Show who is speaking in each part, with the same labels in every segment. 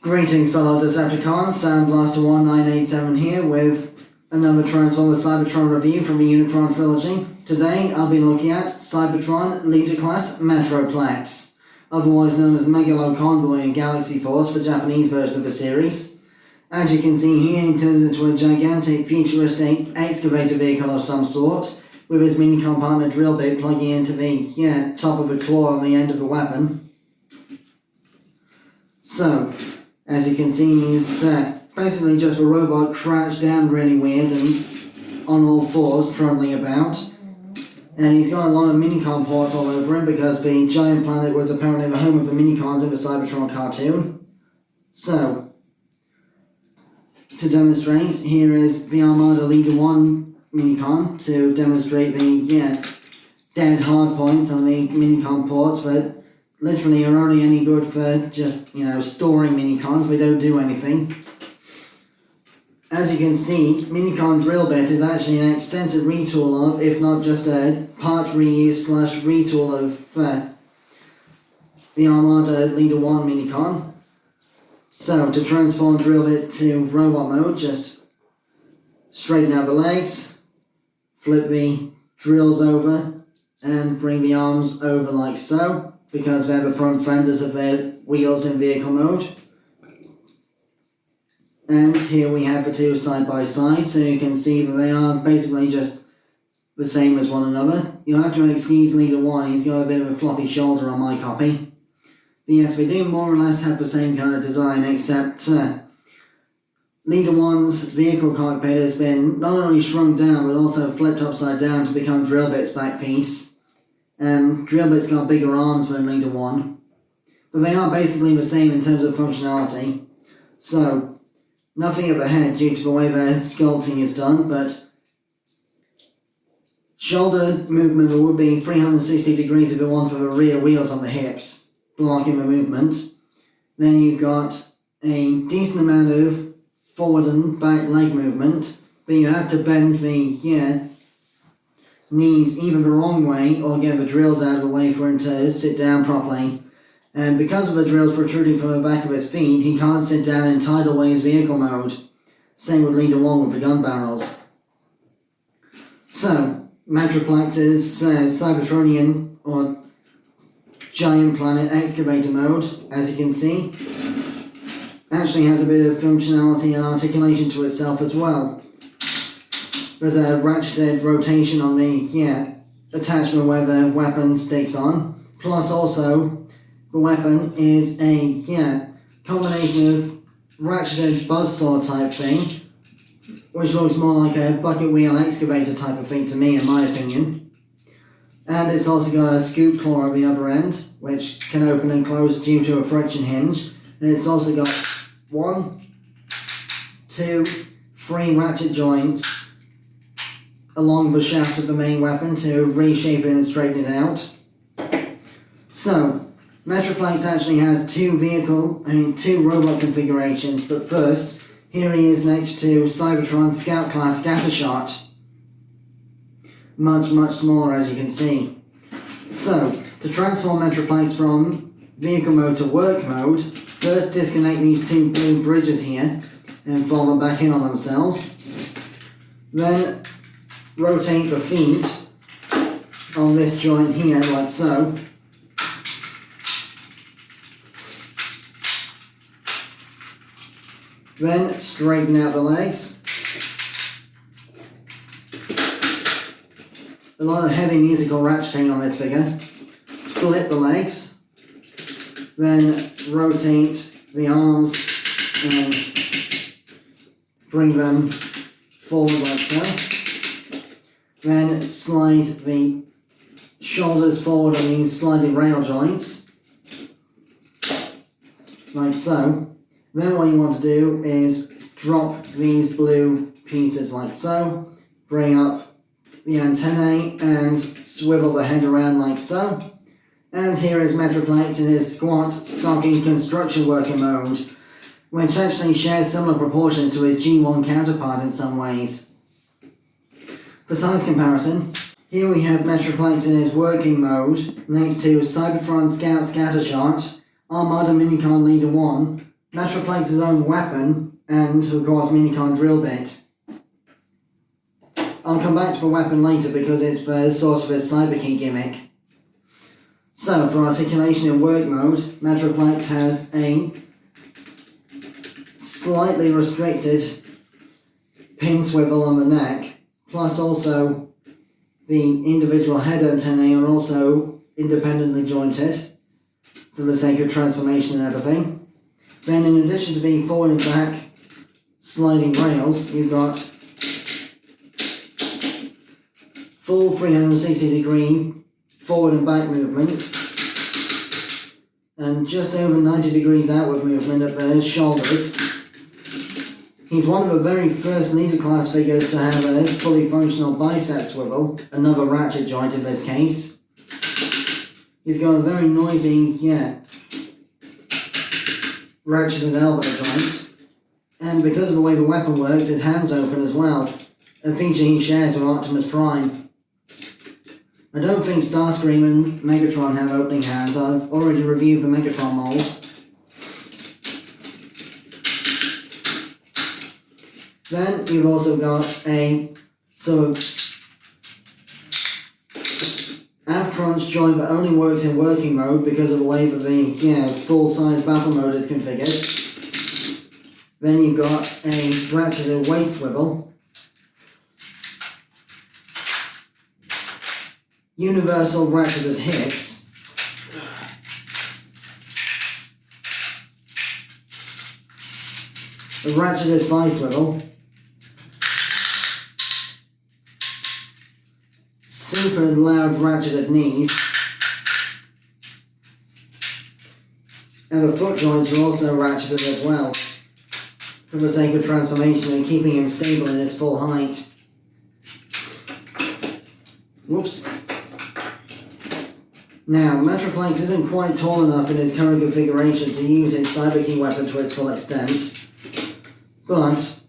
Speaker 1: Greetings fellow Decepticons, Sandblaster1987 here with another Transformers Cybertron review from the Unicron trilogy. Today I'll be looking at Cybertron Leader Class Metroplex, otherwise known as Megalo Convoy and Galaxy Force for Japanese version of the series. As you can see here, he turns into a gigantic futuristic excavator vehicle of some sort, with his minicon partner drill bit plugging into the top of a claw on the end of the weapon. So, as you can see, he's basically just a robot crouched down really weird and on all fours, trundling about. And he's got a lot of minicon ports all over him because the giant planet was apparently the home of the minicons in the Cybertron cartoon. So, to demonstrate, here is the Armada Leader-1 minicon to demonstrate the dead hard points on the minicon ports that literally are only any good for just, storing minicons. We don't do anything. As you can see, minicon drill bit is actually an extensive retool of, if not just a part reuse / retool of the Armada Leader-1 minicon. So, to transform drill bit to robot mode, just straighten out the legs, flip the drills over, and bring the arms over like so, because they're the front fenders of their wheels in vehicle mode. And here we have the two side by side, so you can see that they are basically just the same as one another. You'll have to excuse Leader 1, he's got a bit of a floppy shoulder on my copy. But yes, we do more or less have the same kind of design, except Leader 1's vehicle cockpit has been not only shrunk down, but also flipped upside down to become drill bit's back piece. And drill bit's got bigger arms than Leader 1. But they are basically the same in terms of functionality. So, nothing at the head due to the way their sculpting is done, but shoulder movement would be 360 degrees if you want for the rear wheels on the hips, blocking the movement. Then you've got a decent amount of forward and back leg movement, but you have to bend the knees either the wrong way or get the drills out of the way for him to sit down properly. And because of the drills protruding from the back of his feet, he can't sit down in tidal wave vehicle mode. Same with Leader 1 with the gun barrels. So, Metroplex is Cybertronian or giant planet excavator mode, as you can see. Actually has a bit of functionality and articulation to itself as well. There's a ratcheted rotation on the attachment where the weapon sticks on. Plus also, the weapon is a combination of ratcheted buzzsaw type thing, which looks more like a bucket wheel excavator type of thing to me, in my opinion. And it's also got a scoop claw at the other end, which can open and close due to a friction hinge. And it's also got 1, 2, 3 ratchet joints along the shaft of the main weapon to reshape it and straighten it out. So, Metroplex actually has two robot configurations, but first, here he is next to Cybertron's Scout class Scattorshot. Much, much smaller, as you can see. So, to transform Metroplex from vehicle mode to work mode, first disconnect these two blue bridges here and fold them back in on themselves. Then rotate the feet on this joint here, like so. Then straighten out the legs. A lot of heavy musical ratcheting on this figure. Split the legs. Then rotate the arms and bring them forward like so. Then slide the shoulders forward on these sliding rail joints, like so. Then what you want to do is drop these blue pieces like so, bring up the antennae and swivel the head around like so. And here is Metroplex in his squat, stocky construction worker mode, which actually shares similar proportions to his G1 counterpart in some ways. For size comparison, here we have Metroplex in his working mode next to Cybertron Scout Scattorshot, Armada Megatron and Leader-1, Metroplex's own weapon, and of course Minicon drill bit. I'll come back to the weapon later because it's the source of his Cyberkey gimmick. So, for articulation in work mode, Metroplex has a slightly restricted pin swivel on the neck, plus also the individual head antennae are also independently jointed for the sake of transformation and everything. Then in addition to the forward and back sliding rails, you've got full 360 degree forward and back movement and just over 90 degrees outward movement at the shoulders. He's one of the very first Leader class figures to have a fully functional bicep swivel, another ratchet joint in this case. He's got a very noisy, ratcheted elbow joint, and because of the way the weapon works, his hands open as well, a feature he shares with Optimus Prime. I don't think Starscream and Megatron have opening hands. I've already reviewed the Megatron mold. Then you've also got a sort of ab crunch joint that only works in working mode because of the way that the full-size battle mode is configured. Then you've got a ratcheted waist swivel, universal ratcheted hips, a ratcheted thigh swivel, super loud ratcheted knees, and the foot joints are also ratcheted as well for the sake of transformation and keeping him stable in his full height. Whoops. Now, Metroplex isn't quite tall enough in his current configuration to use his Cyberkey weapon to its full extent, but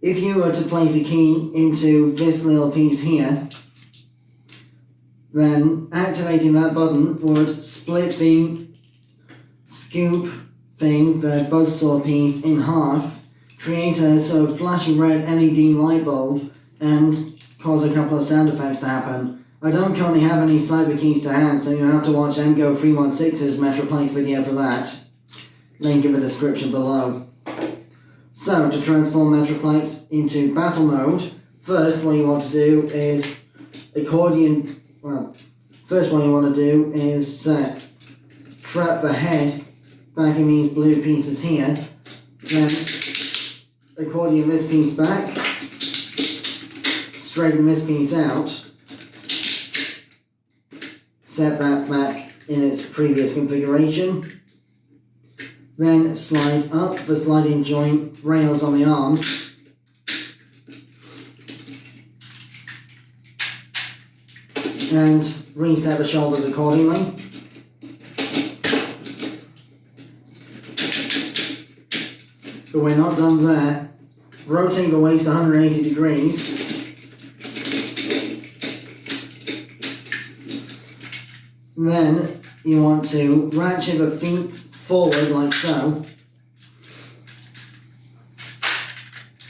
Speaker 1: if you were to place a key into this little piece here, then activating that button would split the scoop thing, the buzzsaw piece, in half, create a sort of flashing red LED light bulb, and cause a couple of sound effects to happen. I don't currently have any Cyberkeys to hand, so you'll have to watch MGO316's Metroplex video for that. Link in the description below. So, to transform Metroplex into battle mode, first what you want to do is trap the head back in these blue pieces here, then accordion this piece back, straighten this piece out, set that back in its previous configuration, then slide up the sliding joint rails on the arms, and reset the shoulders accordingly. But we're not done there. Rotate the waist 180 degrees. Then you want to ratchet the feet forward like so,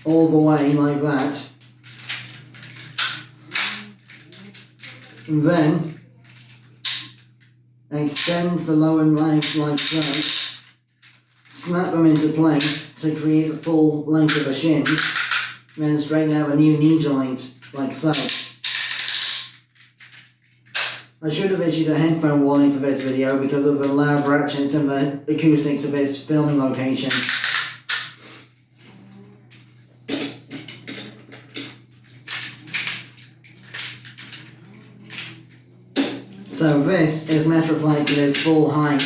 Speaker 1: all the way like that, and then extend the lower legs like so, snap them into place to create the full length of the shins, then straighten out a new knee joint like so. I should have issued a headphone warning for this video because of the loud ratchets and the acoustics of this filming location. So this is Metroplex at its full height.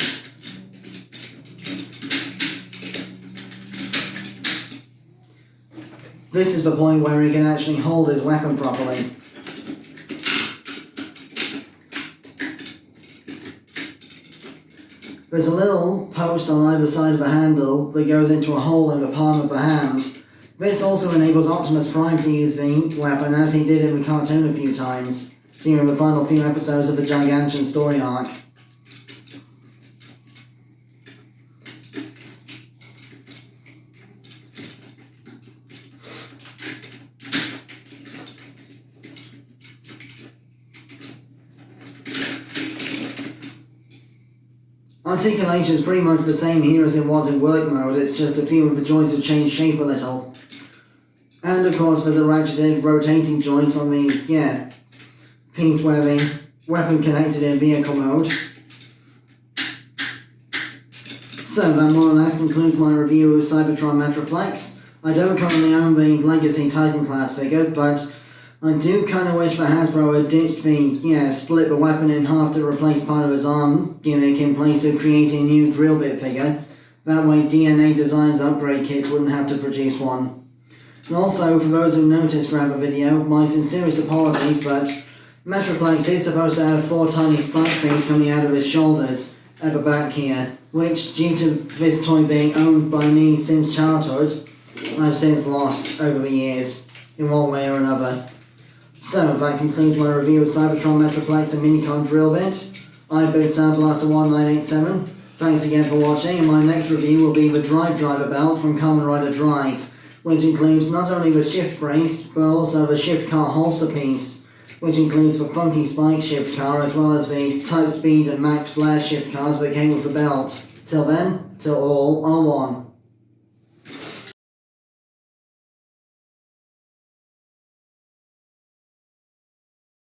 Speaker 1: This is the point where he can actually hold his weapon properly. There's a little post on either side of the handle that goes into a hole in the palm of the hand. This also enables Optimus Prime to use the weapon as he did in the cartoon a few times during the final few episodes of the Gigantian story arc. Articulation is pretty much the same here as it was in work mode, it's just a few of the joints have changed shape a little. And of course there's a ratcheted rotating joint on the, piece where the weapon connected in vehicle mode. So that more or less concludes my review of Cybertron Metroplex. I don't currently own the Legacy Titan class figure, but I do kind of wish that Hasbro had ditched the, split the weapon in half to replace part of his arm gimmick in place of creating a new drill bit figure. That way DNA Designs upgrade kits wouldn't have to produce one. And also, for those who noticed throughout the video, my sincerest apologies, but Metroplex is supposed to have 4 tiny spike things coming out of his shoulders at the back here, which, due to this toy being owned by me since childhood, I've since lost over the years, in one way or another. So, that concludes my review of Cybertron Metroplex and Minicon Drill Bit. I've been Soundblaster1987. Thanks again for watching, and my next review will be the Drive Driver Belt from Kamen Rider Drive, which includes not only the shift brace, but also the shift car holster piece, which includes the funky spike shift car as well as the Type Speed and Max Flare shift cars that came with the belt. Till then, till all are one.